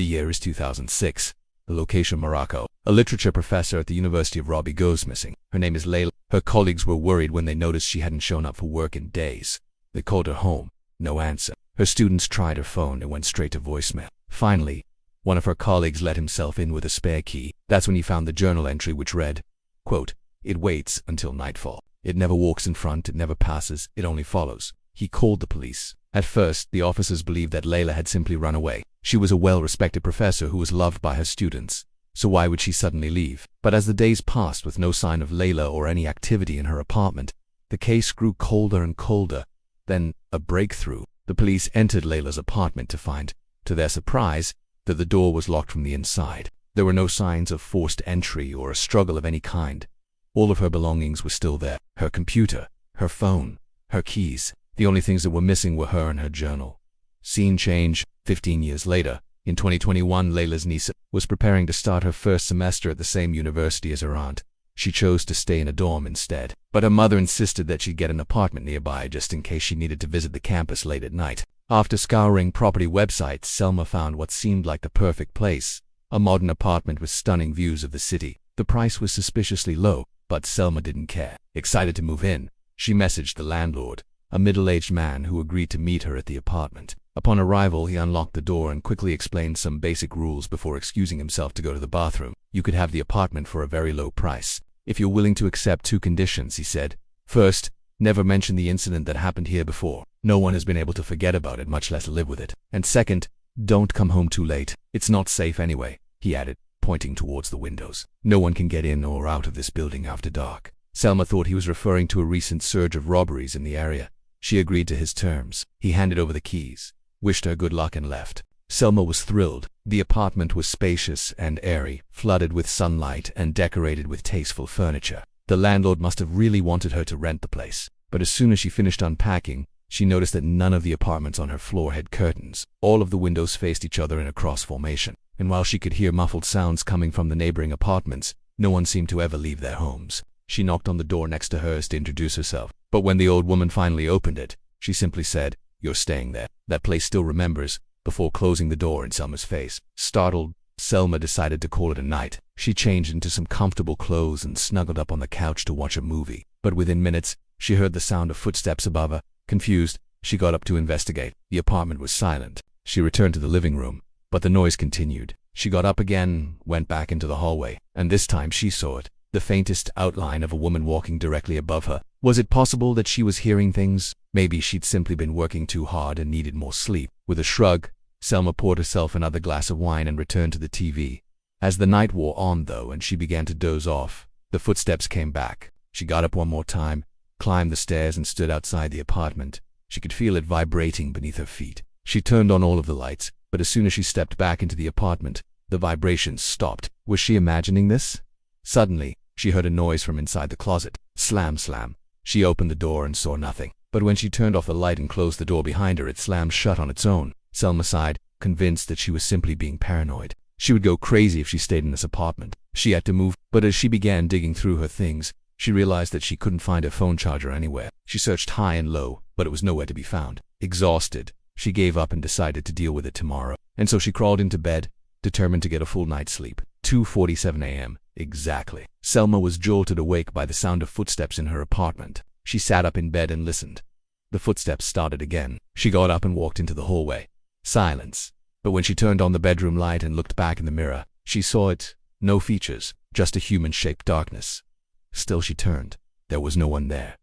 The year is 2006. The location Morocco. A literature professor at the University of Robbie goes missing. Her name is Layla. Her colleagues were worried when they noticed she hadn't shown up for work in days. They called her home. No answer. Her students tried her phone and went straight to voicemail. Finally, one of her colleagues let himself in with a spare key. That's when he found the journal entry which read, quote, "It waits until nightfall. It never walks in front, it never passes, it only follows." He called the police. At first, the officers believed that Layla had simply run away. She was a well-respected professor who was loved by her students, so why would she suddenly leave? But as the days passed with no sign of Layla or any activity in her apartment, the case grew colder and colder. Then, a breakthrough. The police entered Layla's apartment to find, to their surprise, that the door was locked from the inside. There were no signs of forced entry or a struggle of any kind. All of her belongings were still there. Her computer, her phone, her keys. The only things that were missing were her and her journal. Scene change. 15 years later, in 2021, Layla's niece was preparing to start her first semester at the same university as her aunt. She chose to stay in a dorm instead, but her mother insisted that she get an apartment nearby just in case she needed to visit the campus late at night. After scouring property websites, Selma found what seemed like the perfect place, a modern apartment with stunning views of the city. The price was suspiciously low, but Selma didn't care. Excited to move in, she messaged the landlord, a middle-aged man who agreed to meet her at the apartment. Upon arrival, he unlocked the door and quickly explained some basic rules before excusing himself to go to the bathroom. "You could have the apartment for a very low price, if you're willing to accept 2 conditions," he said. "First, never mention the incident that happened here before. No one has been able to forget about it, much less live with it. And second, don't come home too late. It's not safe anyway," he added, pointing towards the windows. "No one can get in or out of this building after dark." Selma thought he was referring to a recent surge of robberies in the area. She agreed to his terms. He handed over the keys, wished her good luck, and left. Selma was thrilled. The apartment was spacious and airy, flooded with sunlight and decorated with tasteful furniture. The landlord must have really wanted her to rent the place. But as soon as she finished unpacking, she noticed that none of the apartments on her floor had curtains. All of the windows faced each other in a cross formation. And while she could hear muffled sounds coming from the neighboring apartments, no one seemed to ever leave their homes. She knocked on the door next to hers to introduce herself. But when the old woman finally opened it, she simply said, "You're staying there. That place still remembers," before closing the door in Selma's face. Startled, Selma decided to call it a night. She changed into some comfortable clothes and snuggled up on the couch to watch a movie. But within minutes, she heard the sound of footsteps above her. Confused, she got up to investigate. The apartment was silent. She returned to the living room, but the noise continued. She got up again, went back into the hallway, and this time she saw it. The faintest outline of a woman walking directly above her. Was it possible that she was hearing things? Maybe she'd simply been working too hard and needed more sleep. With a shrug, Selma poured herself another glass of wine and returned to the TV. As the night wore on, though, and she began to doze off, the footsteps came back. She got up one more time, climbed the stairs, and stood outside the apartment. She could feel it vibrating beneath her feet. She turned on all of the lights, but as soon as she stepped back into the apartment, the vibrations stopped. Was she imagining this? Suddenly, she heard a noise from inside the closet. Slam, slam. She opened the door and saw nothing. But when she turned off the light and closed the door behind her, it slammed shut on its own. Selma sighed, convinced that she was simply being paranoid. She would go crazy if she stayed in this apartment. She had to move, but as she began digging through her things, she realized that she couldn't find her phone charger anywhere. She searched high and low, but it was nowhere to be found. Exhausted, she gave up and decided to deal with it tomorrow. And so she crawled into bed, determined to get a full night's sleep. 2:47 a.m. Exactly. Selma was jolted awake by the sound of footsteps in her apartment. She sat up in bed and listened. The footsteps started again. She got up and walked into the hallway. Silence. But when she turned on the bedroom light and looked back in the mirror, she saw it. No features, just a human-shaped darkness. Still she turned. There was no one there.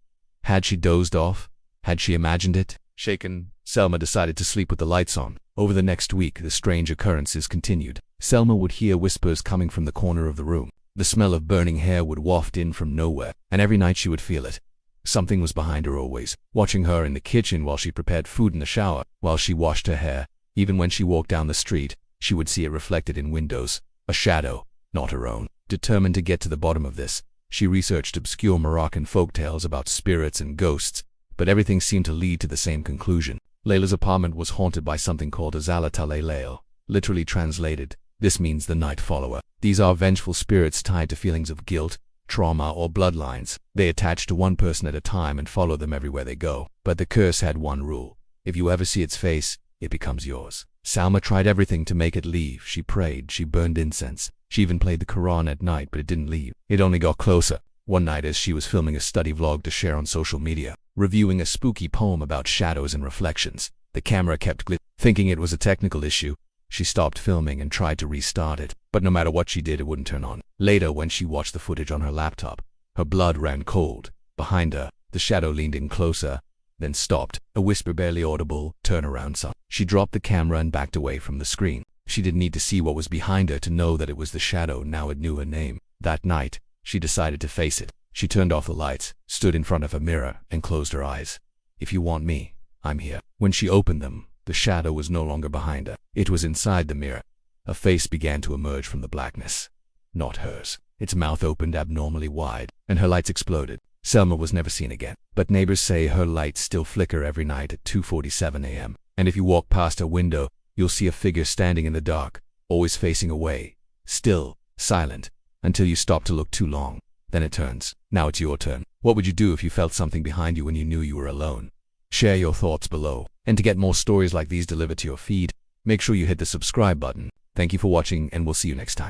Had she dozed off? Had she imagined it? Shaken, Selma decided to sleep with the lights on. Over the next week, the strange occurrences continued. Selma would hear whispers coming from the corner of the room. The smell of burning hair would waft in from nowhere, and every night she would feel it. Something was behind her always, watching her in the kitchen while she prepared food in the shower, while she washed her hair. Even when she walked down the street, she would see it reflected in windows. A shadow, not her own. Determined to get to the bottom of this, she researched obscure Moroccan folktales about spirits and ghosts, but everything seemed to lead to the same conclusion. Layla's apartment was haunted by something called a Zalatale Layl. Literally translated, this means the night follower. These are vengeful spirits tied to feelings of guilt, trauma, or bloodlines. They attach to one person at a time and follow them everywhere they go. But the curse had one rule. If you ever see its face, it becomes yours. Salma tried everything to make it leave. She prayed, she burned incense, she even played the Quran at night, but it didn't leave. It only got closer. One night, as she was filming a study vlog to share on social media, reviewing a spooky poem about shadows and reflections, the camera kept glitching. Thinking it was a technical issue, she stopped filming and tried to restart it, but no matter what she did, it wouldn't turn on. Later, when she watched the footage on her laptop, her blood ran cold. Behind her, the shadow leaned in closer, then stopped. A whisper barely audible, "Turn around, son." She dropped the camera and backed away from the screen. She didn't need to see what was behind her to know that it was the shadow. Now it knew her name. That night, she decided to face it. She turned off the lights, stood in front of a mirror, and closed her eyes. "If you want me, I'm here." When she opened them, the shadow was no longer behind her. It was inside the mirror. A face began to emerge from the blackness. Not hers. Its mouth opened abnormally wide, and her lights exploded. Selma was never seen again, but neighbors say her lights still flicker every night at 2:47 a.m. And if you walk past her window, you'll see a figure standing in the dark, always facing away, still, silent, until you stop to look too long. Then it turns. Now it's your turn. What would you do if you felt something behind you when you knew you were alone? Share your thoughts below. And to get more stories like these delivered to your feed, make sure you hit the subscribe button. Thank you for watching, and we'll see you next time.